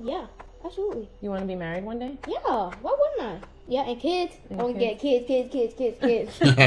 Yeah, absolutely. You want to be married one day? Yeah, why wouldn't I? Yeah, and kids. I want to get kids.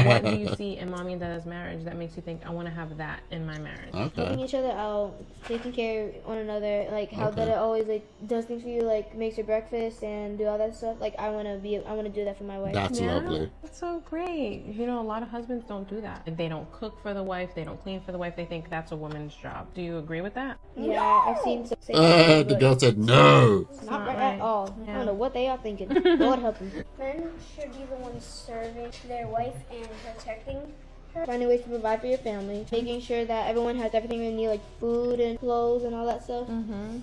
What do you see in mommy and dad's marriage that makes you think I want to have that in my marriage? Helping each other out, taking care of one another, like how that it always like does things for you, like makes your breakfast and do all that stuff. Like I want to do that for my wife. That's lovely. That's so great. You know, a lot of husbands don't do that. They don't cook for the wife. They don't clean for the wife. They think that's a woman's job. Do you agree with that? Yeah, I've seen some The girl said no. Not right at all. Yeah. I don't know what they are thinking. Lord help them. Men should be the ones serving their wife and protecting her. Finding ways to provide for your family, making sure that everyone has everything they need, like food and clothes and all that stuff.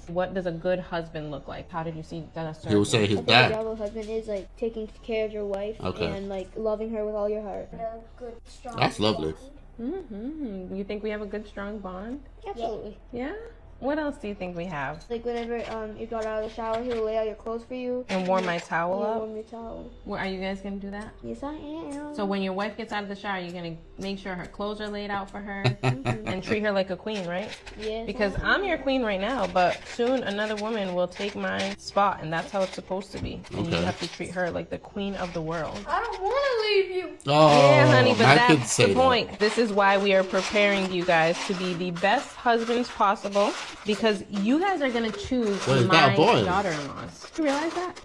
What does a good husband look like? How did you see that? He'll say his I think dad. a job of a husband is like taking care of your wife and like loving her with all your heart. A good, strong That's lovely. bond. You think we have a good, strong bond? Absolutely. Yeah? What else do you think we have? Like whenever you got out of the shower, he'll lay out your clothes for you. And warm my towel up? Warm your towel. Are you guys going to do that? Yes, I am. So when your wife gets out of the shower, you're going to make sure her clothes are laid out for her and treat her like a queen, right? Yes. Because I'm your queen right now, but soon another woman will take my spot, and that's how it's supposed to be. And you have to treat her like the queen of the world. I don't want to leave you. Oh, Yeah, honey, but I could that's say the that. point. This is why we are preparing you guys to be the best husbands possible, because you guys are going to choose Wait, is my that a boy? daughter-in-laws. You realize that?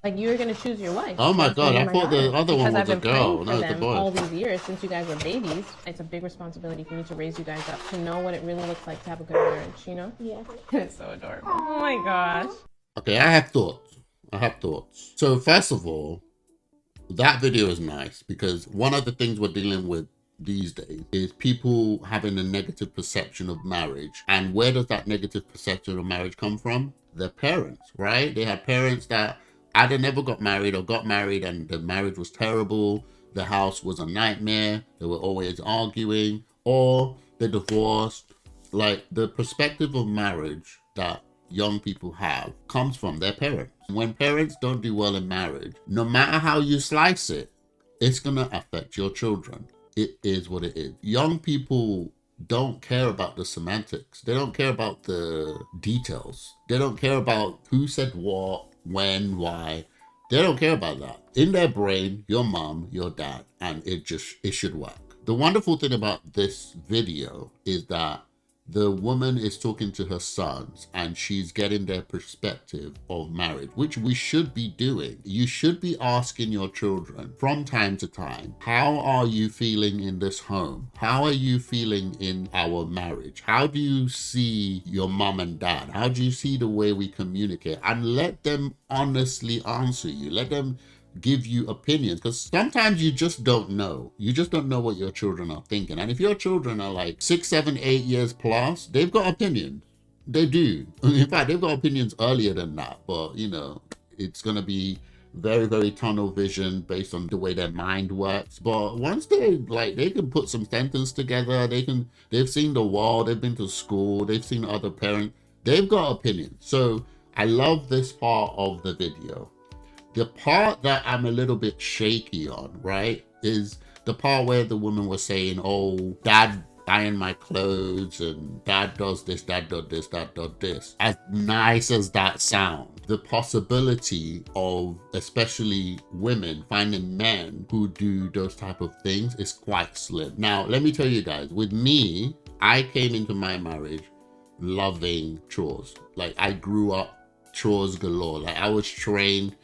Like, you're going to choose your wife. Oh my That's gonna God, be I my thought the daughter. other one Because was I've a been girl. praying No, for it's a them boy. all these years since you guys were babies. It's a big responsibility for me to raise you guys up, to know what it really looks like to have a good marriage, you know? Yeah. It's so adorable. Oh my gosh. Okay, I have thoughts. So first of all, that video is nice because one of the things we're dealing with these days is people having a negative perception of marriage. And where does that negative perception of marriage come from? Their parents, right? They had parents that either never got married or got married and the marriage was terrible. The house was a nightmare. They were always arguing, or they divorced. Like, the perspective of marriage that young people have comes from their parents. When parents don't do well in marriage, no matter how you slice it, it's gonna affect your children. It is what it is. Young people don't care about the semantics. They don't care about the details. They don't care about who said what, when, why. They don't care about that. In their brain, your mom, your dad, and it should work. The wonderful thing about this video is that the woman is talking to her sons and she's getting their perspective of marriage, which we should be doing. You should be asking your children from time to time, how are you feeling in this home? How are you feeling in our marriage? How do you see your mom and dad? How do you see the way we communicate? And let them honestly answer you. Let them give you opinions, because sometimes you just don't know. You just don't know what your children are thinking. And if your children are like 6, 7, 8 years plus, they've got opinions. They do. In fact, they've got opinions earlier than that. But, you know, it's going to be very, very tunnel vision based on the way their mind works. But once they can put some sentence together, they've seen the world, they've been to school, they've seen other parents, they've got opinions. So I love this part of the video. The part that I'm a little bit shaky on, right, is the part where the woman was saying, oh, dad iron my clothes and dad does this, dad does this, dad does this. As nice as that sounds, the possibility of especially women finding men who do those type of things is quite slim. Now, let me tell you guys, with me, I came into my marriage loving chores. Like, I grew up chores galore. Like, I was trained,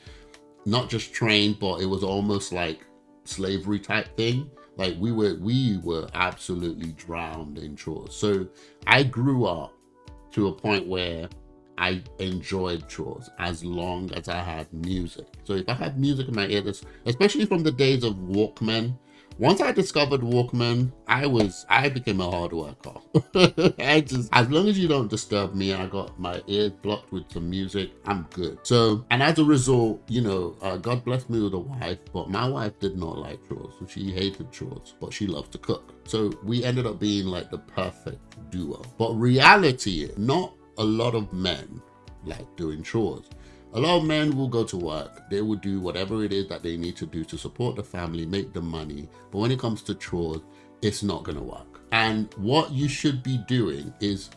not just trained, but it was almost like slavery type thing. Like, we were absolutely drowned in chores. So I grew up to a point where I enjoyed chores as long as I had music. So if I had music in my ears, especially from the days of Walkman, once I discovered Walkman, I became a hard worker. As long as you don't disturb me, I got my ears blocked with some music, I'm good. So, and as a result, you know, God bless me with a wife, but my wife did not like chores. So she hated chores, but she loves to cook. So we ended up being like the perfect duo. But reality is, not a lot of men like doing chores. A lot of men will go to work. They will do whatever it is that they need to do to support the family, make the money. But when it comes to chores, it's not going to work. And what you should be doing is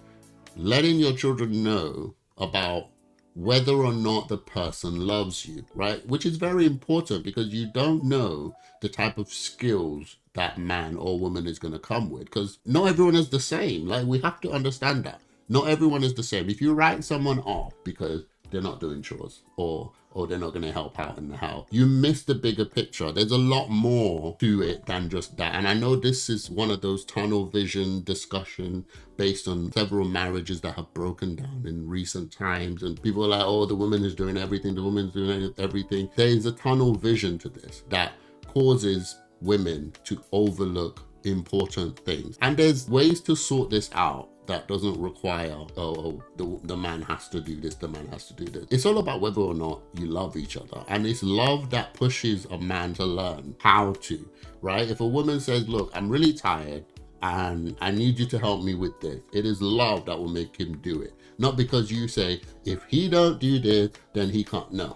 letting your children know about whether or not the person loves you, right? Which is very important because you don't know the type of skills that man or woman is going to come with, because not everyone is the same. Like, we have to understand that not everyone is the same. If you write someone off because they're not doing chores or they're not going to help out in the house, you miss the bigger picture. There's a lot more to it than just that. And I know this is one of those tunnel vision discussion based on several marriages that have broken down in recent times, and people are like, oh, the woman is doing everything, the woman's doing everything. There is a tunnel vision to this that causes women to overlook important things, and there's ways to sort this out that doesn't require, oh, the man has to do this, the man has to do this. It's all about whether or not you love each other, and it's love that pushes a man to learn how to, right? If a woman says, look, I'm really tired and I need you to help me with this, it is love that will make him do it, not because you say, if he don't do this, then he can't. No.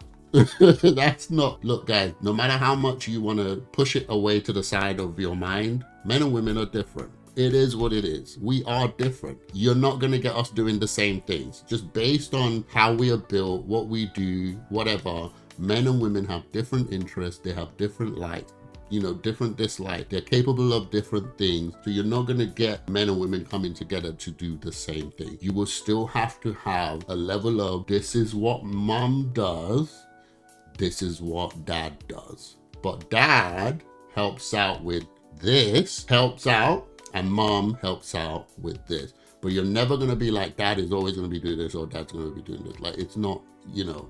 That's not. Look, guys, no matter how much you want to push it away to the side of your mind, men and women are different. It is what it is. We are different. You're not going to get us doing the same things. Just based on how we are built, what we do, whatever, men and women have different interests. They have different likes, you know, different dislikes. They're capable of different things. So you're not going to get men and women coming together to do the same thing. You will still have to have a level of, this is what mom does, this is what dad does. But dad helps out with this, helps out, and mom helps out with this. But you're never going to be like, dad is always going to be doing this or dad's going to be doing this. Like, it's not, you know.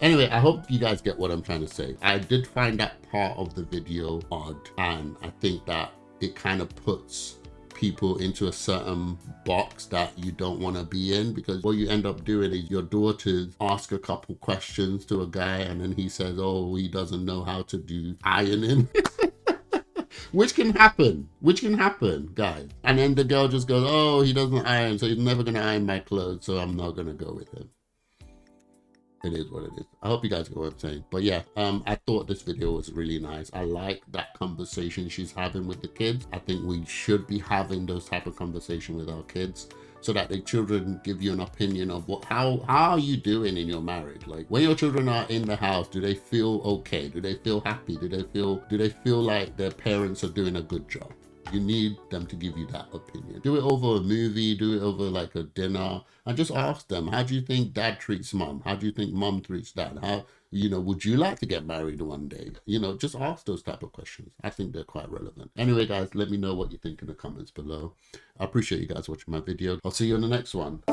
Anyway, I hope you guys get what I'm trying to say. I did find that part of the video odd, and I think that it kind of puts people into a certain box that you don't want to be in, because what you end up doing is your daughters ask a couple questions to a guy and then he says, oh, he doesn't know how to do ironing. Which can happen, guys. And then the girl just goes, oh, he doesn't iron, so he's never going to iron my clothes, so I'm not going to go with him. It is what it is. I hope you guys get what I'm saying. But yeah, I thought this video was really nice. I like that conversation she's having with the kids. I think we should be having those type of conversation with our kids, so that the children give you an opinion of how are you doing in your marriage. Like, when your children are in the house, do they feel okay? Do they feel happy? Do they feel like their parents are doing a good job? You need them to give you that opinion. Do it over a movie, do it over like a dinner, and just ask them, how do you think dad treats mom? How do you think mom treats dad? How, you know, would you like to get married one day? You know, just ask those type of questions. I think they're quite relevant. Anyway, guys, let me know what you think in the comments below. I appreciate you guys watching my video. I'll see you in the next one.